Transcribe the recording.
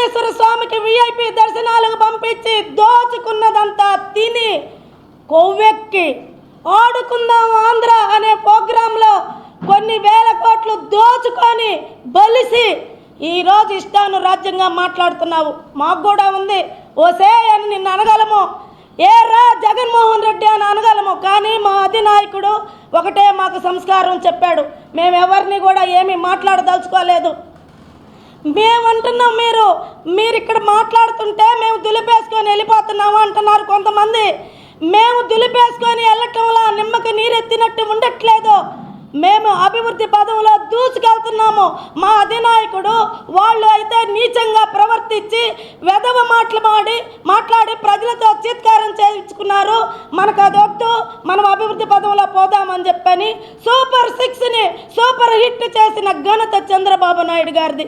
వెంకటేశ్వర స్వామికి విఐపి దర్శనాలకు పంపించి దోచుకున్నదంతా తిని కొవ్వెక్కి ఆడుకుందాం ఆంధ్ర అనే ప్రోగ్రాంలో కొన్ని వేల కోట్లు దోచుకొని బలిసి ఈరోజు ఇష్టానురాజ్యంగా మాట్లాడుతున్నావు. మాకు కూడా ఉంది, ఓసే అని నిన్ను అనగలము, ఏరా జగన్మోహన్ రెడ్డి అని అనగలము. కానీ మా అధినాయకుడు ఒకటే మాకు సంస్కారం చెప్పాడు, మేమెవరిని కూడా ఏమీ మాట్లాడదలుచుకోలేదు. మేమంటున్నాం, మీరు ఇక్కడ మాట్లాడుతుంటే మేము దులిపేసుకొని వెళ్ళిపోతున్నాము అంటున్నారు కొంతమంది. మేము దులిపేసుకొని వెళ్ళటంలో నిమ్మకి నీరెత్తినట్టు ఉండట్లేదు. మేము అభివృద్ధి పదంలో దూసుకెళ్తున్నాము. మా అధినాయకుడు వాళ్ళు అయితే నీచంగా ప్రవర్తించి వెధవ మాట్లాడి ప్రజలతో చీత్కారం చేయించుకున్నారు. మనకు అదొద్దు, మనం అభివృద్ధి పదంలో పోదామని చెప్పని సూపర్ 6ని సూపర్ హిట్ చేసిన ఘనత చంద్రబాబు నాయుడు గారిది.